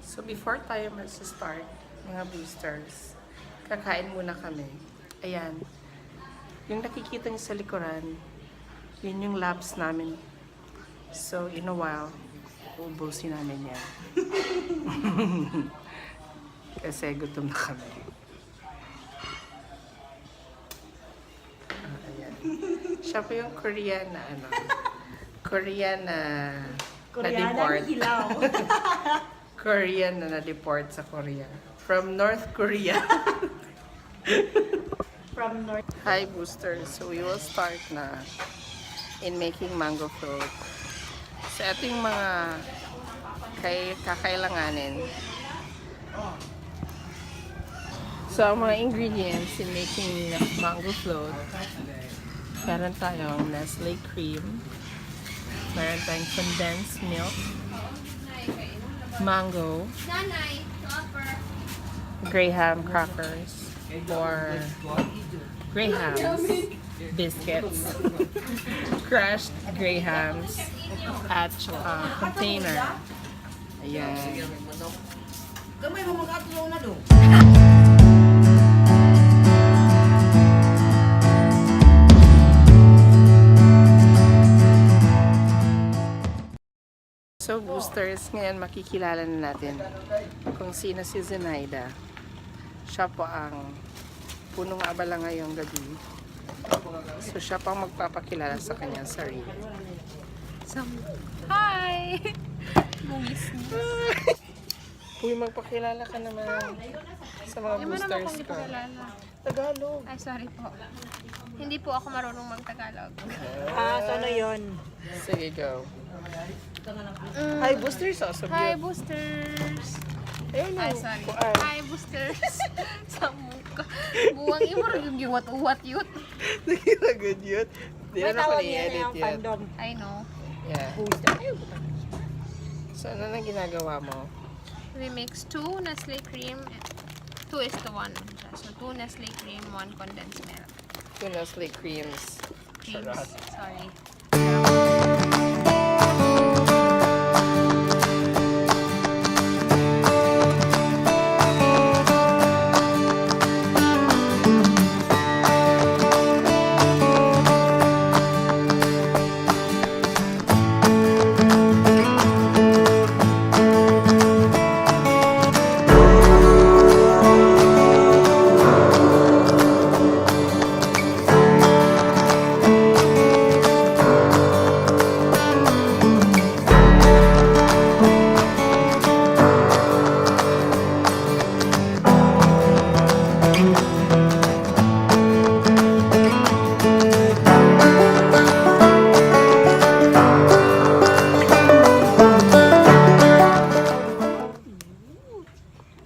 So before tayo mag-start, mga boosters, kakain muna kami. Ayan. Yung nakikita niyo sa likuran, yun yung labs namin. So in a while, uubusin namin yan. Kasi gutom na kami. Ayan. Siya po yung Korean na ano. Korean na na-deport. Korean na na-deport sa Korea. From North Korea. From North. Hi boosters. So we will start na in making mango float. So ito yung mga kakailanganin. So ang mga ingredients in making mango float, meron tayong Nestle cream, meron tayong condensed milk, mango, Graham crackers, or Graham's biscuits, crushed Graham's, at container. Ayan. Gamay mo mag-atulaw na do. So boosters, ngayon makikilala na natin kung sino si Zenaida. Siya po ang punong abala ngayong gabi. So siya po ang magpapakilala sa kanyang sarili. So, hi! Bugis niya. Uy, magpakilala ka naman sa mga Hindi mo naman boosters akong ko. ipakilala. Tagalog. Ay, sorry po. Hindi po ako marunong mag-Tagalog. So ano yun? Sige, go. Hi boosters, also Hi, beautiful. boosters! Ayun, Ay, sorry. kuan. Hi, boosters! Sa muka. Buwang imor yung giwat-uwat yun. Nagigagod yun. Di May na ako tawag niya ni-edit yung yun. fandom. I know. Yeah. Booster. So, ano na ginagawa mo? We mix 2 Nestle cream. 2:1. So, 2 Nestle cream, 1 condensed milk. 2 Nestle creams. Creams. Charot. Sorry.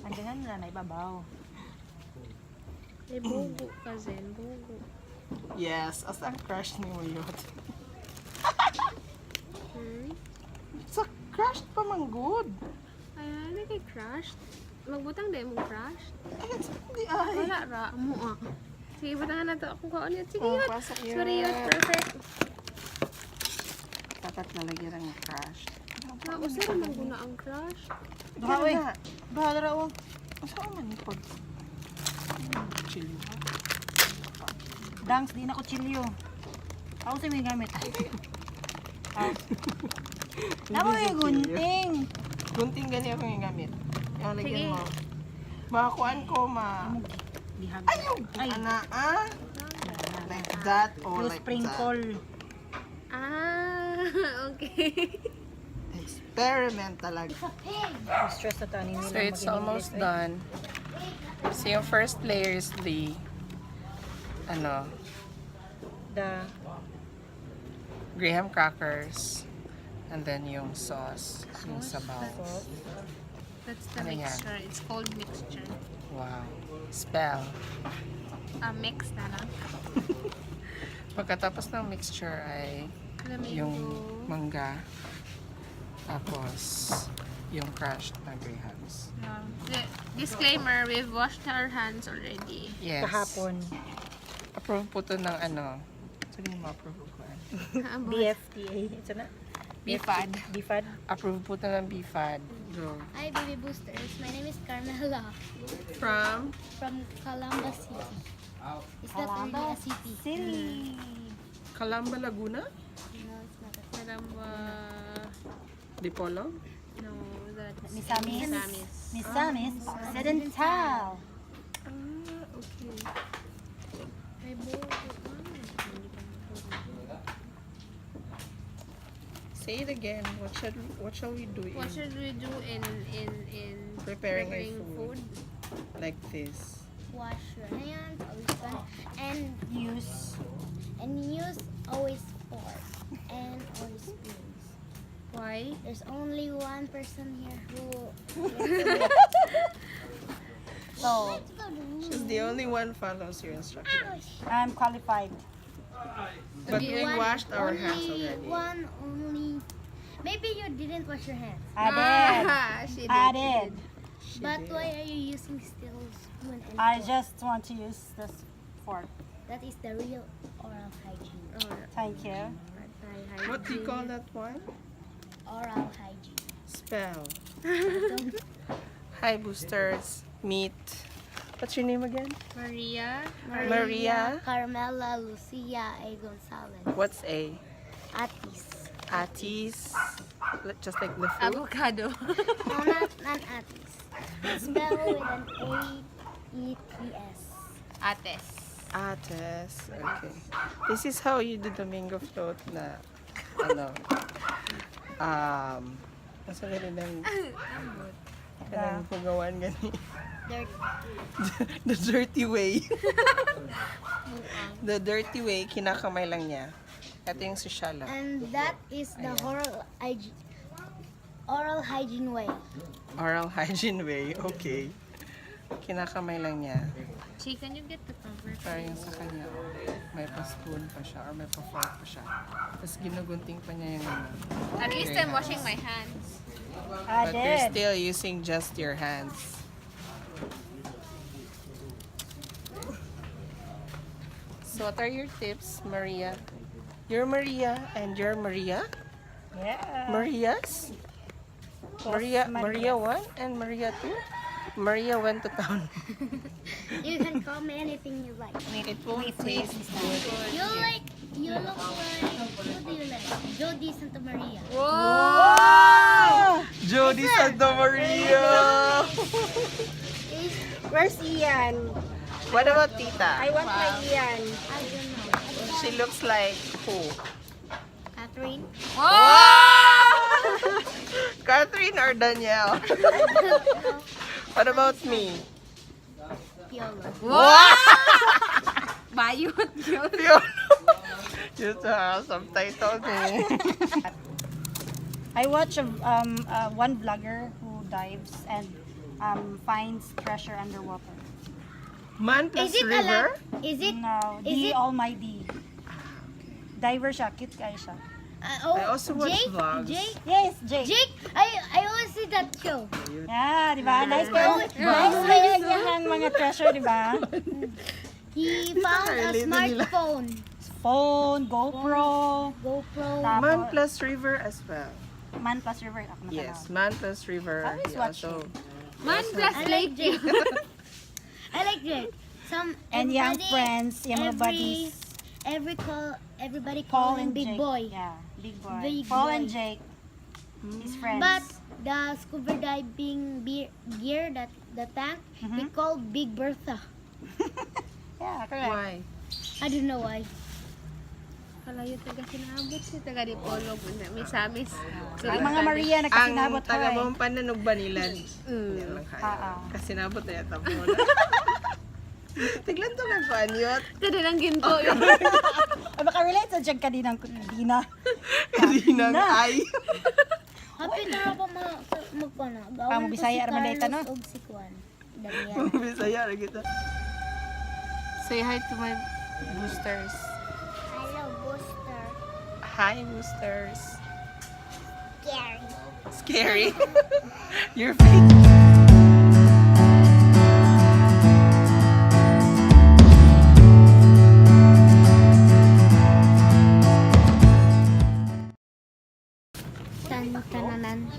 Andiyan na na ibabaw. May bugo kasi. Bugo. Yes, as ang crush ni mo yun. Sa crushed pa man good. Ay, ano kay crushed? Magbutang dahil mo crushed? Ay, hindi ay. Wala ra. Mo ah. Sige, butangan na to. Kung kaon yun. Sige Oh, yun. pasok yun. Sorry yun. Perfect. Dapat nalagyan ng crushed. Nausay naman guna ang crushed. Bahaw eh. na. Bahaw na raw. Saan man yung pag... Chili. Dangs, di na ko chilyo. Ako sa may gamit. Ako may gunting. Gunting gani ako yung gamit. Yung lagyan Sige. mo. Makakuan ko Dihag. Ay, ah? Like that or Yung like sprinkle. Ah, okay. that. Experiment talaga. Stress na tanin nila. So it's almost done. So yung first layer is the The Graham crackers and then yung sauce, yung sabaw. That's the Ano yan? mixture. It's called mixture. Wow. Spell. Mix na lang. Pagkatapos ng mixture ay yung mangga. Tapos yung crushed na Grahams. Disclaimer, we've washed our hands already. Yes. kahapon. Approve po to ng ano. Sabi mo approve ko. BFTA. Ito na. BFAD. Bifad. Approve po ito ng BFAD. Go. Hi, baby boosters. My name is Carmela From? from Calamba City. It's not really a city. City. Calamba, Laguna? No, it's not a Kalamba. Dipolo? No, that's Misamis. Misamis. Misamis. Occidental. Okay. May buo. Say it again. What shall we do What should we do in Preparing a food? like this? wash your hands, always fun, and Use. use always fork and always spoons. Why? There's only one person here who. So, She's the only one follows your instructions. I'm qualified. But we washed our hands already. Only. Maybe you didn't wash your hands. I did. She did. I did. But why are you using steel spoon and I fork? just want to use this fork. That is the real oral hygiene. Oh, Thank you. What do you call that one? Oral hygiene. Spell. Hi, boosters. Meet. What's your name again? Maria. Maria. Carmela Lucia A. Gonzalez. What's A? Atis. Atis. Just like the food. Avocado. No, not Atis. It's spelled with an A-E-T-S. Ates. Ates. Okay. This is how you do the mango float na nasa ganun kanang pagawan gani. Dirty. The dirty way. The dirty way, kinakamay lang niya. Ito yung sosyala. And that is the oral hygiene way. Oral hygiene way. Okay. Kinakamay lang niya. Chi, can you get the cover? Para yung sa kanya, may pa-spoon pa siya or may pa-fork pa siya. Tapos ginugunting pa niya yung At least I'm washing my hands. I But you're did. still using just your hands. So what are your tips, Maria? You're Maria and you're Maria? Yeah. Marias? Maria 1 and Maria 2? Maria went to town. You can call me anything you like. It won't taste good. You look like, what do you like? JODI Santa Maria. Oh! Jodi Santa Maria! Where's Ian? What about Tita? I want my Ian. I don't know. She looks like who? KATHRYN. KATHRYN or Danielle? What about me? PIOLO. Wow! Bayot yun. Yun sa subtitle eh. I watch one vlogger who dives and finds treasure underwater. Man plus Is it river? Is it? No, Is the it- Almighty. Diver siya, cute kayo siya. I also watch Jake? vlogs. Jake? Yes, Jake. Jake? I always see that show. Yeah, di ba? Nice kayo. Nice kayo yung mga treasure, di ba? He found a Related nila. smartphone. Phone, GoPro, GoPro. Man plus river as well. Man plus river. Ako na Yes, man plus river. I always He watch also- Man plus I like lake. Jake. I like Jake. And young everybody- friends, yung mga buddies. Everybody Paul call him and Big Jake. Boy. Yeah, Big Boy. Big Paul boy. and Jake. His friends. But the scuba diving gear, that the tank, he called Big Bertha. Yeah, correct. Why? I don't know why. Kalayo taga sinabot si taga Dipolo. Misamis. Ang mga Maria Ang nagkasinabot taga ko Bampan na Banilan. Mm. Yan lang kaya. Ah. Kasinabot na yata po. Tiglan to kang paanyot. Tada lang ginto yun. Ay, baka relate sa dyan kanina. Dina. Kaninang ay. Happy na ako magpana. Pang Bisaya ra man dayta, no? Og si Juan. Daniel. Bisaya na kita. Say hi to my boosters. Hello, Booster. Hi, boosters. Gary. Scary. Your face. tan tananan.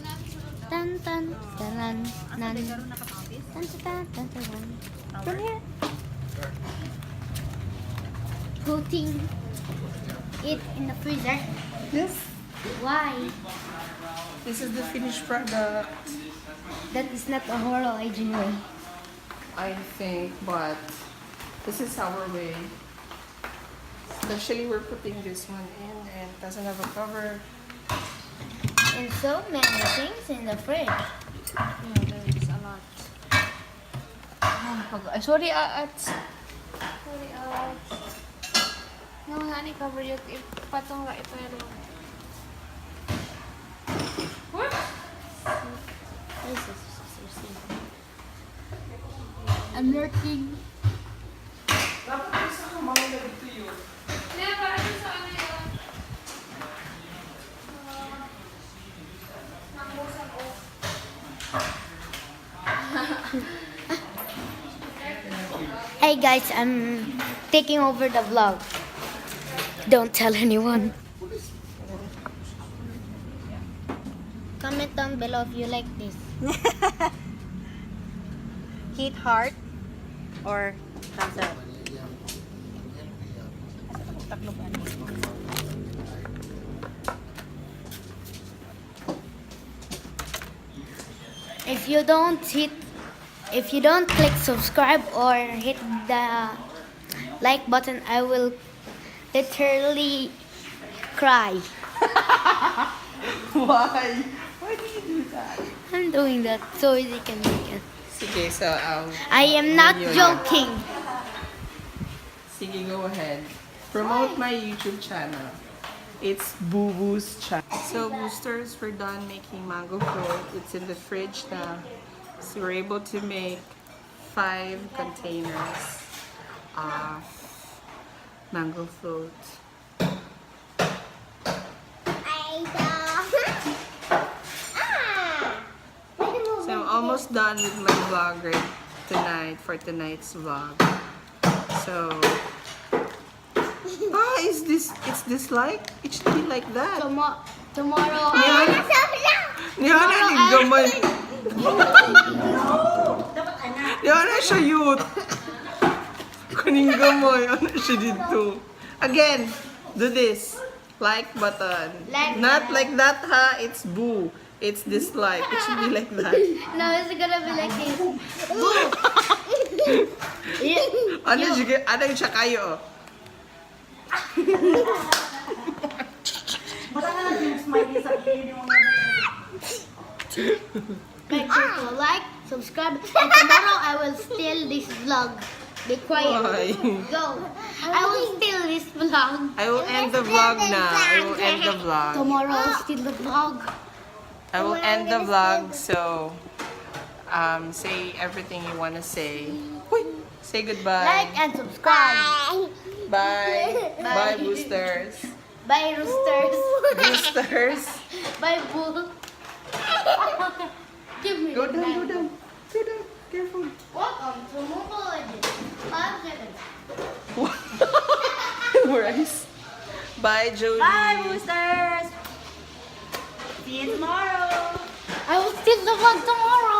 Tan tan tanan nan. Tan tan tan tanan. From here. Putting it in the freezer. Yes. Why? This is the finished product. That is not a horror anyway. I think, but this is our way. Especially we're putting this one in and it doesn't have a cover. And so many things in the fridge. Yeah, there is a lot. Sorry, Sorry, No, honey, cover yung patong ra ito yun. I'm lurking. Dapat isa ka mga dito yun. Hindi, parang sa ano yun. Hey guys, I'm taking over the vlog. Don't tell anyone. Comment down below if you like this. Hit heart or thumbs up. If you don't click subscribe or hit the like button, I will literally cry. Why? Why do you do that? I'm doing that so they can make it. Sige, so I am not yun. joking. Sige, go ahead. Promote my YouTube channel. It's Boo Boo's channel. So boosters, we're done making mango float. It's in the fridge now. So we're able to make 5 containers of mango float. So I'm almost done with my vlog right tonight for tonight's vlog. So it's this like? It should be like that. Tomorrow. Niana, din gamay. Niana siya youth. Kuning gamay. Ano siya dito? Again, do this. Like button. Like Not button. like that ha. It's boo. It's dislike. It should be like that. No, it's gonna be like this. Ano siya kayo? Make sure to like, subscribe, and tomorrow I will steal this vlog. Be quiet. Why? Go. I will steal this vlog. I will end the vlog now. I will end the vlog. Tomorrow I'll steal the vlog. I will end the vlog, so say everything you want to say. Wait, say goodbye. Like and subscribe. Bye. Bye. Bye, boosters. Bye, roosters. Boosters. Bye, bull. Give me Go the down, go knife. down. Go down. Careful. Welcome to Mobile Legends. 5 seconds. Rice. Bye, Jody. Bye, boosters. See you tomorrow. I will steal the vlog tomorrow.